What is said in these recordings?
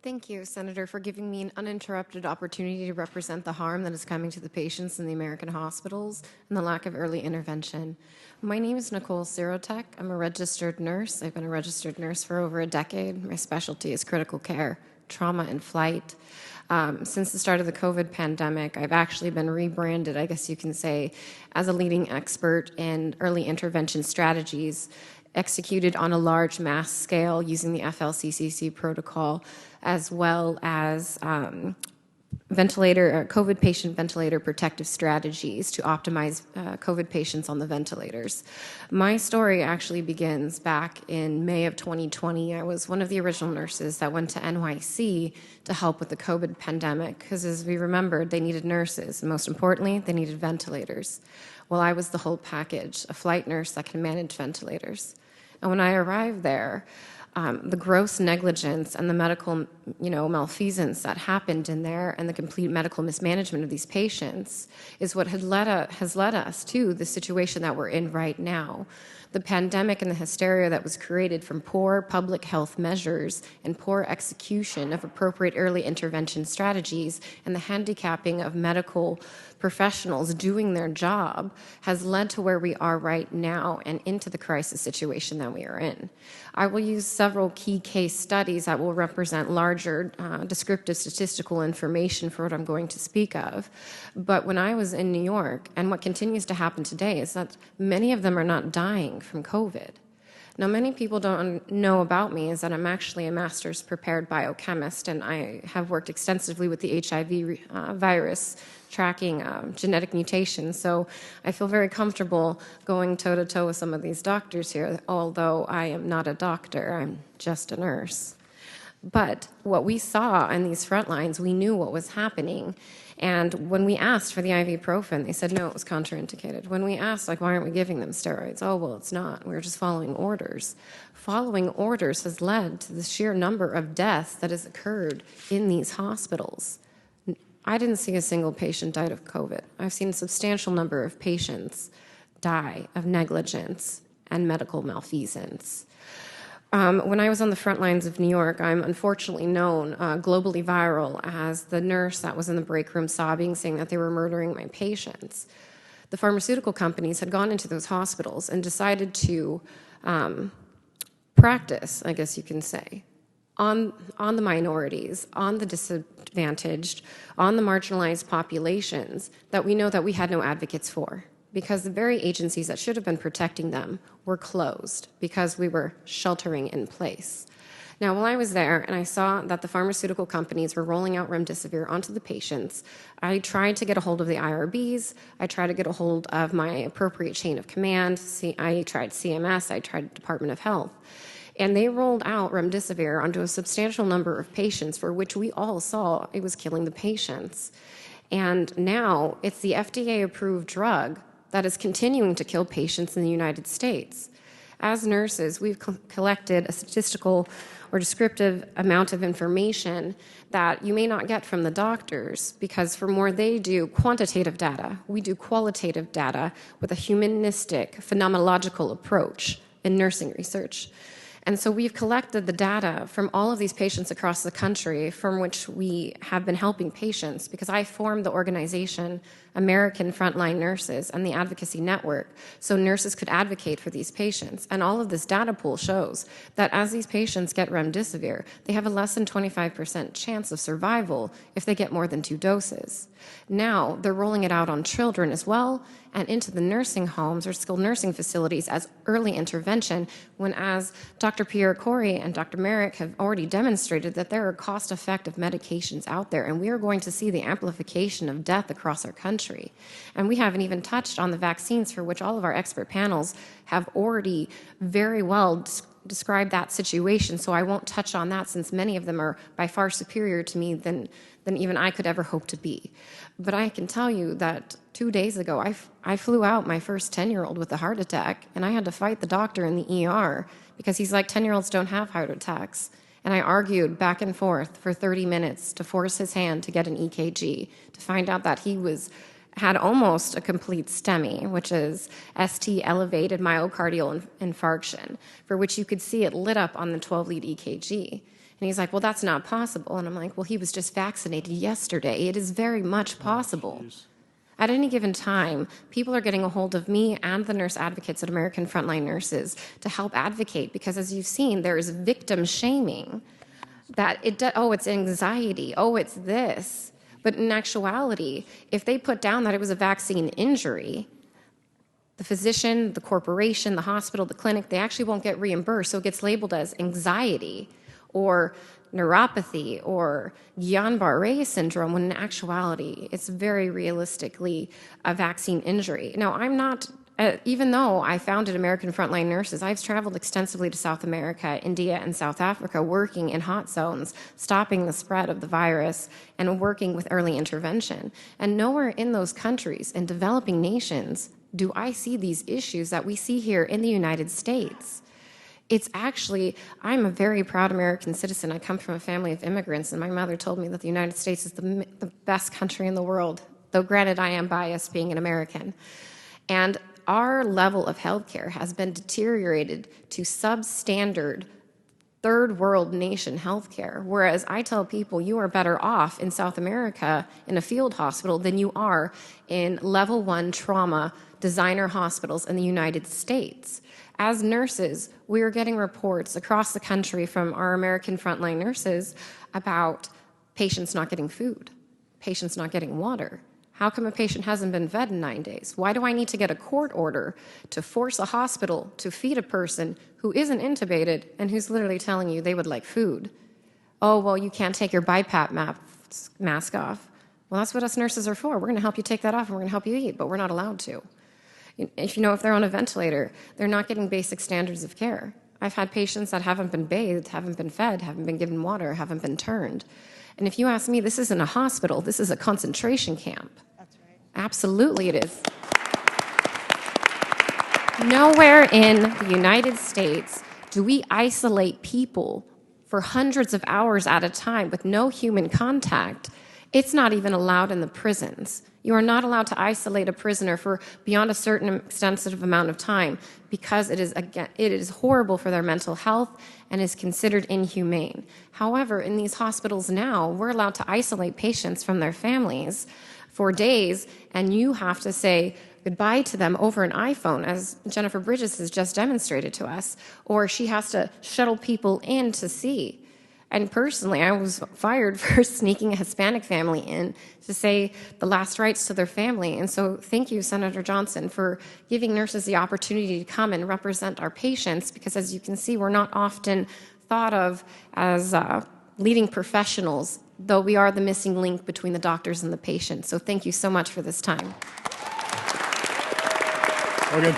Thank you, Senator, for giving me an uninterrupted opportunity to represent the harm that is coming to the patients in the American hospitals and the lack of early intervention. My name is Nicole Sirotek. I'm a registered nurse. I've been a registered nurse for over a decade. My specialty is critical care, trauma, and flight. Since the start of the COVID pandemic, I've actually been rebranded, I guess you can say, as a leading expert in early intervention strategies executed on a large mass scale using the FLCCC protocol, as well as COVID patient ventilator protective strategies to optimize COVID patients on the ventilators. My story actually begins back in May of 2020. I was one of the original nurses that went to NYC to help with the COVID pandemic, because as we remembered, they needed nurses, and most importantly, they needed ventilators. Well, I was the whole package, a flight nurse that can manage ventilators. And when I arrived there, the gross negligence and the medical, malfeasance that happened in there and the complete medical mismanagement of these patients is what has led us to the situation that we're in right now. The pandemic and the hysteria that was created from poor public health measures and poor execution of appropriate early intervention strategies and the handicapping of medical professionals doing their job has led to where we are right now and into the crisis situation that we are in. I will use several key case studies that will represent larger descriptive statistical information for what I'm going to speak of. But when I was in New York, and what continues to happen today, is that many of them are not dying from COVID. Now, many people don't know about me is that I'm actually a master's prepared biochemist, and I have worked extensively with the HIV virus, tracking genetic mutations. So I feel very comfortable going toe-to-toe with some of these doctors here, although I am not a doctor, I'm just a nurse. But what we saw in these front lines, we knew what was happening. And when we asked for the ibuprofen, they said, no, it was contraindicated. When we asked, why aren't we giving them steroids? Oh, well, it's not. We were just following orders. Following orders has led to the sheer number of deaths that has occurred in these hospitals. I didn't see a single patient died of COVID. I've seen a substantial number of patients die of negligence and medical malfeasance. When I was on the front lines of New York, I'm unfortunately known globally viral as the nurse that was in the break room sobbing, saying that they were murdering my patients. The pharmaceutical companies had gone into those hospitals and decided to practice, I guess you can say, on the minorities, on the disadvantaged, on the marginalized populations that we know that we had no advocates for, because the very agencies that should have been protecting them were closed because we were sheltering in place. Now, while I was there and I saw that the pharmaceutical companies were rolling out remdesivir onto the patients, I tried to get a hold of the IRBs, I tried to get a hold of my appropriate chain of command, I tried CMS, I tried Department of Health, and they rolled out remdesivir onto a substantial number of patients for which we all saw it was killing the patients. And now it's the FDA-approved drug that is continuing to kill patients in the United States. As nurses, we've collected a statistical or descriptive amount of information that you may not get from the doctors, because from where they do quantitative data, we do qualitative data with a humanistic, phenomenological approach in nursing research. And so we've collected the data from all of these patients across the country from which we have been helping patients, because I formed the organization American Frontline Nurses and the Advocacy Network so nurses could advocate for these patients. And all of this data pool shows that as these patients get remdesivir, they have a less than 25% chance of survival if they get more than 2 doses. Now they're rolling it out on children as well and into the nursing homes or skilled nursing facilities as early intervention, when, as Dr. Pierre Corey and Dr. Merrick have already demonstrated, that there are cost-effective medications out there, and we are going to see the amplification of death across our country. And we haven't even touched on the vaccines, for which all of our expert panels have already very well described that situation, so I won't touch on that, since many of them are by far superior to me than even I could ever hope to be. But I can tell you that 2 days ago, I flew out my first 10-year-old with a heart attack, and I had to fight the doctor in the ER because he's like, 10-year-olds don't have heart attacks. And I argued back and forth for 30 minutes to force his hand to get an EKG, to find out that he had almost a complete STEMI, which is ST elevated myocardial infarction, for which you could see it lit up on the 12-lead EKG. And he's like, well, that's not possible. And I'm like, well, he was just vaccinated yesterday. It is very much possible. At any given time, people are getting a hold of me and the nurse advocates at American Frontline Nurses to help advocate, because as you've seen, there is victim shaming that it's anxiety, it's this. But in actuality, if they put down that it was a vaccine injury, the physician, the corporation, the hospital, the clinic, they actually won't get reimbursed. So it gets labeled as anxiety or neuropathy or Guillain-Barré syndrome, when in actuality, it's very realistically a vaccine injury. Now, I'm not, even though I founded American Frontline Nurses, I've traveled extensively to South America, India, and South Africa, working in hot zones, stopping the spread of the virus, and working with early intervention. And nowhere in those countries, in developing nations, do I see these issues that we see here in the United States. It's actually, I'm a very proud American citizen. I come from a family of immigrants, and my mother told me that the United States is the best country in the world, though granted I am biased being an American. And our level of healthcare has been deteriorated to substandard third world nation healthcare, whereas I tell people you are better off in South America in a field hospital than you are in level 1 trauma designer hospitals in the United States. As nurses, we are getting reports across the country from our American Frontline Nurses about patients not getting food, patients not getting water. How come a patient hasn't been fed in 9 days? Why do I need to get a court order to force a hospital to feed a person who isn't intubated and who's literally telling you they would like food? Oh, well, you can't take your BiPAP mask off. Well, that's what us nurses are for. We're going to help you take that off, and we're going to help you eat, but we're not allowed to. If they're on a ventilator, they're not getting basic standards of care. I've had patients that haven't been bathed, haven't been fed, haven't been given water, haven't been turned. And if you ask me, this isn't a hospital, this is a concentration camp. That's right. Absolutely it is. Nowhere in the United States do we isolate people for hundreds of hours at a time with no human contact. It's not even allowed in the prisons. You are not allowed to isolate a prisoner for beyond a certain extensive amount of time, because it is horrible for their mental health and is considered inhumane. However, in these hospitals now, we're allowed to isolate patients from their families for days, and you have to say goodbye to them over an iPhone, as Jennifer Bridges has just demonstrated to us, or she has to shuttle people in to see. And personally, I was fired for sneaking a Hispanic family in to say the last rites to their family. And so thank you, Senator Johnson, for giving nurses the opportunity to come and represent our patients, because as you can see, we're not often thought of as leading professionals, though we are the missing link between the doctors and the patients. So thank you so much for this time. Morgan.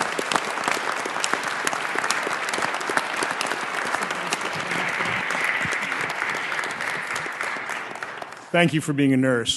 Thank you for being a nurse.